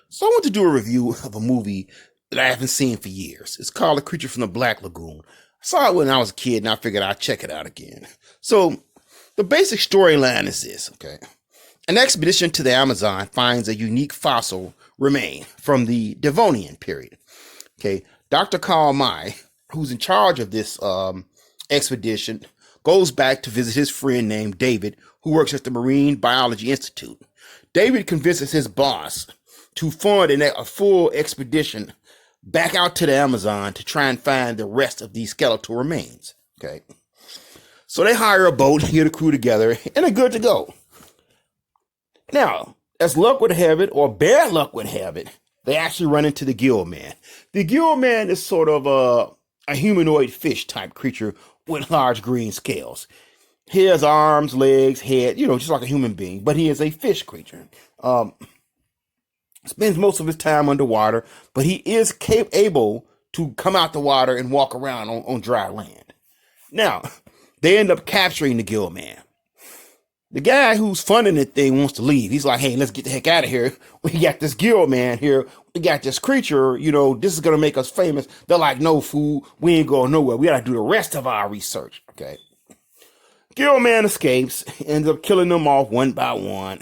So I want to do a review of a movie that I haven't seen for years. It's called A Creature from the Black Lagoon. I saw it when I was a kid and I figured I'd check it out again. So the basic storyline is this, okay? An expedition to the Amazon finds a unique fossil remain from the Devonian period. Okay, Dr. Karl May, who's in charge of this expedition, goes back to visit his friend named David, who works at the Marine Biology Institute. David convinces his boss to fund a full expedition back out to the Amazon to try and find the rest of these skeletal remains. Okay, so they hire a boat, get a crew together, and they're good to go. Now, as luck would have it, or bad luck would have it, they actually run into the gill man. The gill man is sort of a humanoid fish type creature with large green scales. He has arms, legs, head, just like a human being, but he is a fish creature. Spends most of his time underwater, but he is able to come out the water and walk around on dry land. Now, they end up capturing the gill man. The guy who's funding the thing wants to leave. He's like, hey, let's get the heck out of here. We got this gill man here. We got this creature, this is going to make us famous. They're like, no, fool, we ain't going nowhere. We got to do the rest of our research, okay? Gill man escapes, ends up killing them off one by one,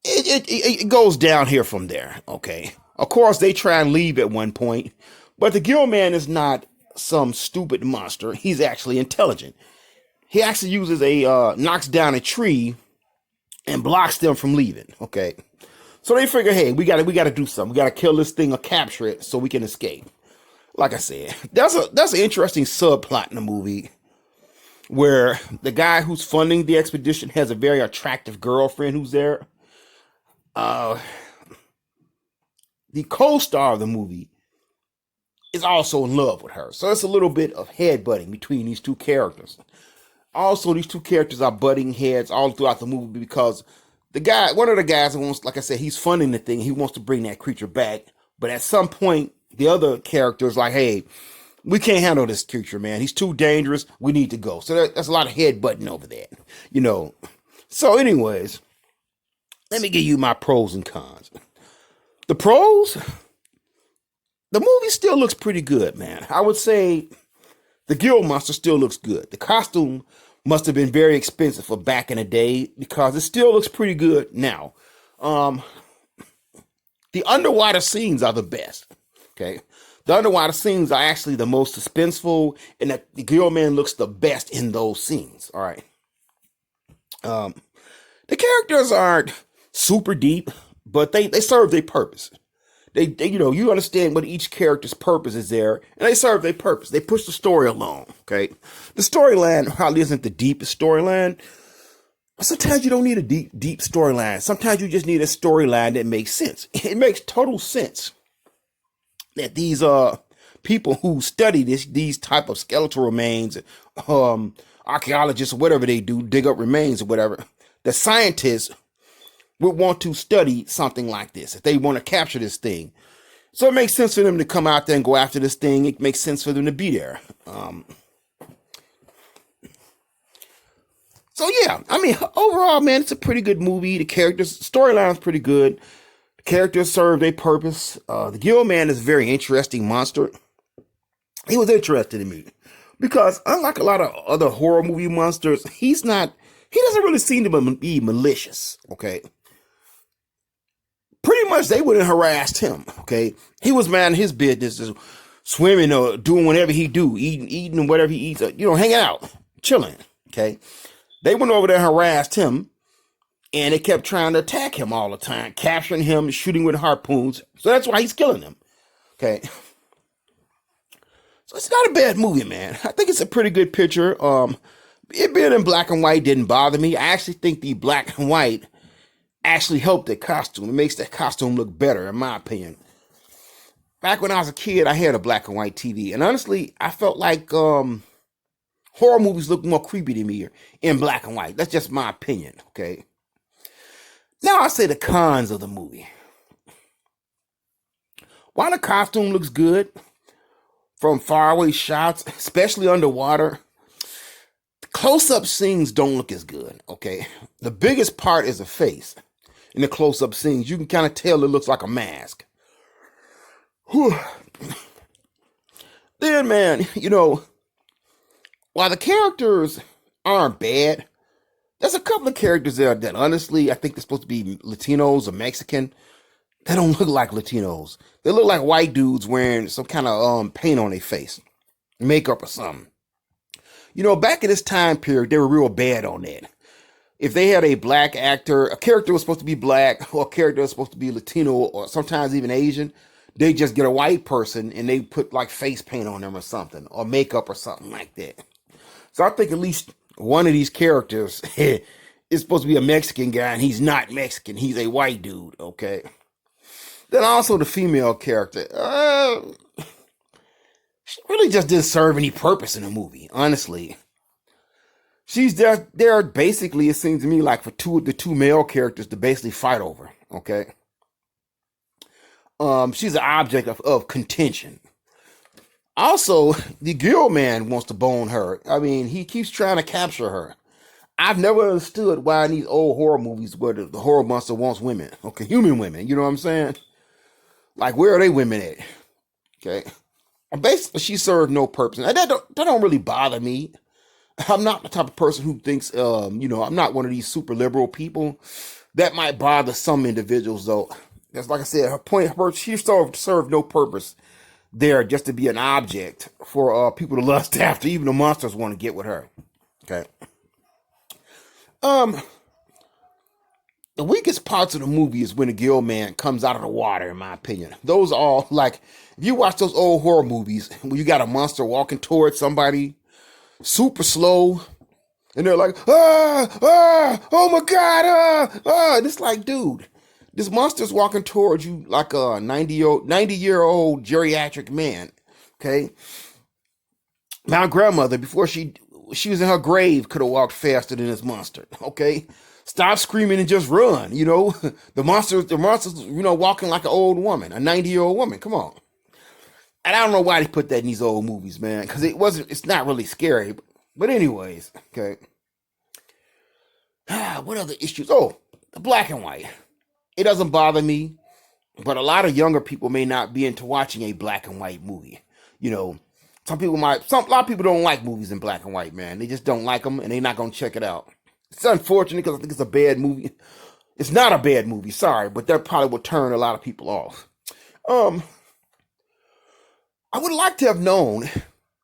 It goes down here from there, okay? Of course, they try and leave at one point, but the gill man is not some stupid monster. He's actually intelligent. He actually uses knocks down a tree and blocks them from leaving, okay? So they figure, hey, we got to do something. We got to kill this thing or capture it so we can escape. Like I said, that's an interesting subplot in the movie where the guy who's funding the expedition has a very attractive girlfriend who's there. The co-star of the movie is also in love with her. So it's a little bit of headbutting between these two characters. Also, these two characters are butting heads all throughout the movie because one of the guys wants, like I said, he's funding the thing. He wants to bring that creature back. But at some point, the other character is like, hey, we can't handle this creature, man. He's too dangerous. We need to go. So there's a lot of headbutting over that, So anyways, let me give you my pros and cons. The pros, the movie still looks pretty good, man. I would say the gill monster still looks good. The costume must have been very expensive for back in the day because it still looks pretty good now. The underwater scenes are the best. Okay. The underwater scenes are actually the most suspenseful, and the gill man looks the best in those scenes. All right. The characters aren't super deep, but they serve their purpose. They you understand what each character's purpose is there, and they serve their purpose. They push the story along, okay? The storyline probably isn't the deepest storyline, but sometimes you don't need a deep storyline. Sometimes you just need a storyline that makes sense. It makes total sense that these people who study these type of skeletal remains, archaeologists or whatever they do, dig up remains or whatever, the scientists would want to study something like this if they want to capture this thing. So it makes sense for them to come out there and go after this thing. It makes sense for them to be there. So yeah, I mean, overall, man, it's a pretty good movie. The storyline's pretty good. The characters serve their purpose. The gill man is a very interesting monster. He was interested in me because unlike a lot of other horror movie monsters, he doesn't really seem to be malicious, okay? Pretty much they wouldn't harassed him, okay? He was minding his business, just swimming or doing whatever he do, eating whatever he eats, hanging out, chilling, okay? They went over there and harassed him, and they kept trying to attack him all the time, capturing him, shooting with harpoons. So that's why he's killing them, okay? So it's not a bad movie, man. I think it's a pretty good picture. It being in black and white didn't bother me. I actually think the black and white actually helped the costume. It makes that costume look better, in my opinion. Back when I was a kid, I had a black and white TV. And honestly, I felt like horror movies look more creepy to me in black and white. That's just my opinion, okay? Now I say the cons of the movie. While the costume looks good, from faraway shots, especially underwater, close-up scenes don't look as good, okay? The biggest part is the face. in the close-up scenes. You can kind of tell it looks like a mask. Whew. Then, man, while the characters aren't bad, there's a couple of characters there that honestly, I think they're supposed to be Latinos or Mexican. They don't look like Latinos. They look like white dudes wearing some kind of paint on their face, makeup or something. Back in this time period, they were real bad on that. If they had a black actor, a character was supposed to be black, or a character was supposed to be Latino, or sometimes even Asian, they just get a white person and they put like face paint on them or something, or makeup or something like that. So I think at least one of these characters is supposed to be a Mexican guy, and he's not Mexican. He's a white dude, okay? Then also the female character. She really just didn't serve any purpose in the movie, honestly. She's there basically, it seems to me, like for the two male characters to basically fight over, okay? She's an object of contention. Also, the Gill man wants to bone her. I mean, he keeps trying to capture her. I've never understood why in these old horror movies where the horror monster wants women, okay, human women, you know what I'm saying? Like, where are they women at? Okay? And basically, she served no purpose. And that don't really bother me. I'm not the type of person who thinks, I'm not one of these super liberal people. That might bother some individuals, though. That's like I said, she served no purpose there just to be an object for people to lust after. Even the monsters want to get with her. Okay. The weakest parts of the movie is when the Gill man comes out of the water, in my opinion. Those are all, like, if you watch those old horror movies where you got a monster walking towards somebody super slow, and they're like, oh my God, and it's like, dude, this monster's walking towards you like a 90-year-old geriatric man, okay? My grandmother, before she was in her grave, could have walked faster than this monster, okay? Stop screaming and just run, The monster's, walking like an old woman, a 90-year-old woman, come on. And I don't know why they put that in these old movies, man, because it's not really scary. But anyways, okay. What other issues? Oh, the black and white. It doesn't bother me, but a lot of younger people may not be into watching a black and white movie. A lot of people don't like movies in black and white, man. They just don't like them, and they're not going to check it out. It's unfortunate because I think it's a bad movie. It's not a bad movie, sorry, but that probably will turn a lot of people off. I would like to have known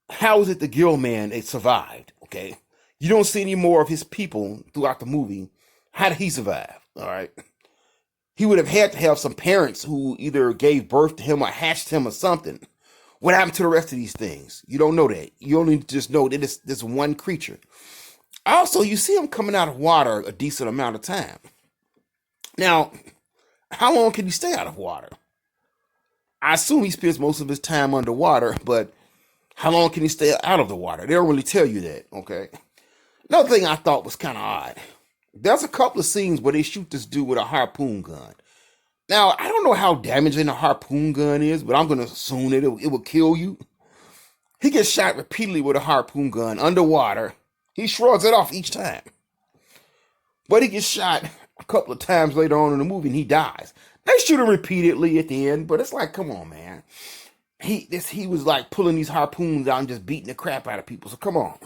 how is it the Gill man survived, okay? You don't see any more of his people throughout the movie. How did he survive, all right? He would have had to have some parents who either gave birth to him or hatched him or something. What happened to the rest of these things? You don't know that. You only just know that it's this one creature. Also, you see him coming out of water a decent amount of time. Now, how long can he stay out of water? I assume he spends most of his time underwater, but how long can he stay out of the water? They don't really tell you that, okay? Another thing I thought was kind of odd. There's a couple of scenes where they shoot this dude with a harpoon gun. Now, I don't know how damaging a harpoon gun is, but I'm going to assume that it will kill you. He gets shot repeatedly with a harpoon gun underwater. He shrugs it off each time. But he gets shot a couple of times later on in the movie and he dies. They shoot him repeatedly at the end, but it's like, come on, man. He was like pulling these harpoons out and just beating the crap out of people. So come on.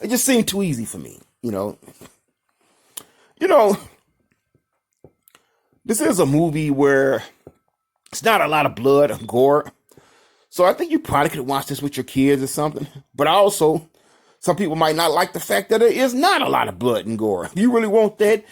It just seemed too easy for me, This is a movie where it's not a lot of blood and gore. So I think you probably could watch this with your kids or something. But also, some people might not like the fact that there is not a lot of blood and gore. If you really want that,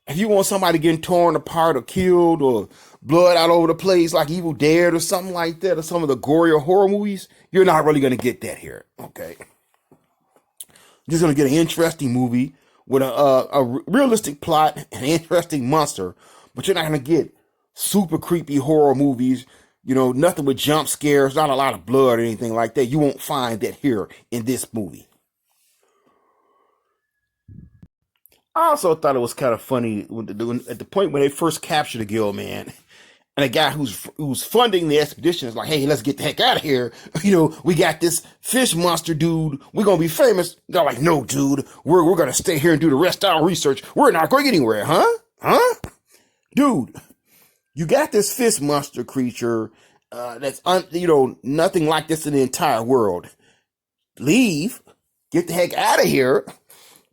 if you want somebody getting torn apart or killed or blood out over the place like Evil Dead or something like that, or some of the gorier horror movies, you're not really going to get that here, okay? You're just going to get an interesting movie with a realistic plot, an interesting monster, but you're not going to get super creepy horror movies, nothing with jump scares, not a lot of blood or anything like that. You won't find that here in this movie. I also thought it was kind of funny at the point when they first captured the Gill man, and the guy who's funding the expedition is like, "Hey, let's get the heck out of here. We got this fish monster dude. We're gonna be famous." They're like, "No, dude, we're gonna stay here and do the rest of our research. We're not going anywhere, huh?" Huh? Dude, you got this fist monster creature that's, nothing like this in the entire world. Leave. Get the heck out of here.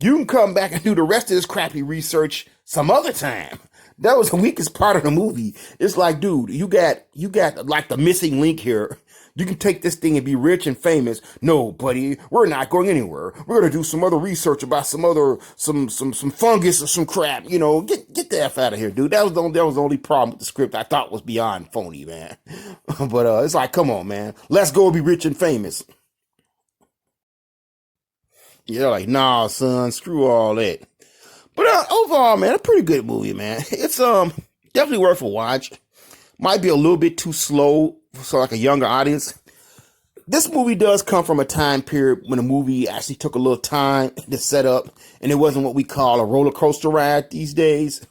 You can come back and do the rest of this crappy research some other time. That was the weakest part of the movie. It's like, dude, you got like the missing link here. You can take this thing and be rich and famous. No, buddy, we're not going anywhere. We're gonna do some other research about some fungus or some crap. Get the f out of here, dude. That was the only problem with the script I thought was beyond phony, man. But it's like, come on, man, let's go be rich and famous. Yeah, like, nah, son, screw all that. But overall, man, a pretty good movie, man. It's definitely worth a watch. Might be a little bit too slow for like a younger audience. This movie does come from a time period when a movie actually took a little time to set up, and it wasn't what we call a roller coaster ride these days.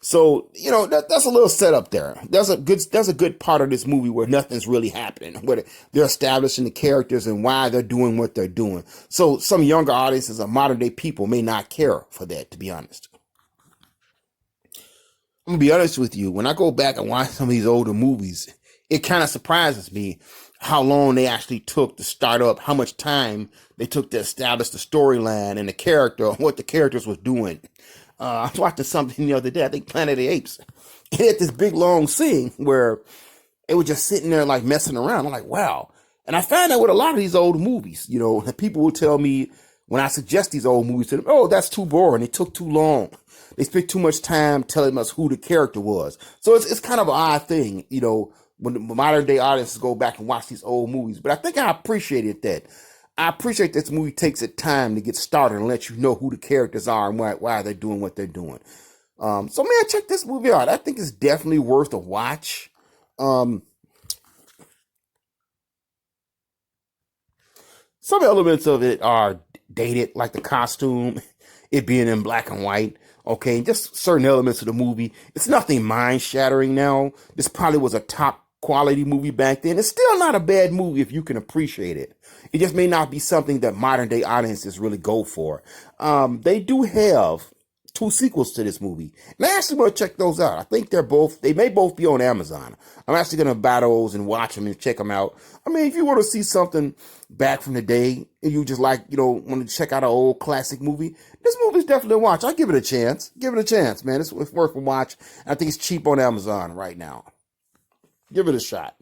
So that's a little setup there. That's a good part of this movie where nothing's really happening, where they're establishing the characters and why they're doing what they're doing. So some younger audiences or modern day people may not care for that, to be honest. I'm gonna be honest with you. When I go back and watch some of these older movies, it kind of surprises me how long they actually took to start up, how much time they took to establish the storyline and the character, what the characters was doing. I was watching something the other day, I think Planet of the Apes. It had this big long scene where it was just sitting there like messing around. I'm like, wow. And I find that with a lot of these old movies, people will tell me when I suggest these old movies to them, oh, that's too boring. It took too long. They spent too much time telling us who the character was. So it's kind of an odd thing, when the modern day audiences go back and watch these old movies. But I think I appreciated that. I appreciate this movie takes its time to get started and let you know who the characters are and why they're doing what they're doing. So man, check this movie out. I think it's definitely worth a watch. Um, some elements of it are dated, like the costume, it being in black and white. Okay, just certain elements of the movie. It's nothing mind shattering now. This probably was a top quality movie back then. It's still not a bad movie if you can appreciate it. It just may not be something that modern day audiences really go for. They do have two sequels to this movie, and I actually want to check those out. I think they may both be on Amazon. I'm actually going to buy those and watch them and check them out. I mean, if you want to see something back from the day and you just like, want to check out an old classic movie, this movie's definitely a watch. I'll give it a chance. Give it a chance, man. It's worth a watch. I think it's cheap on Amazon right now. Give it a shot.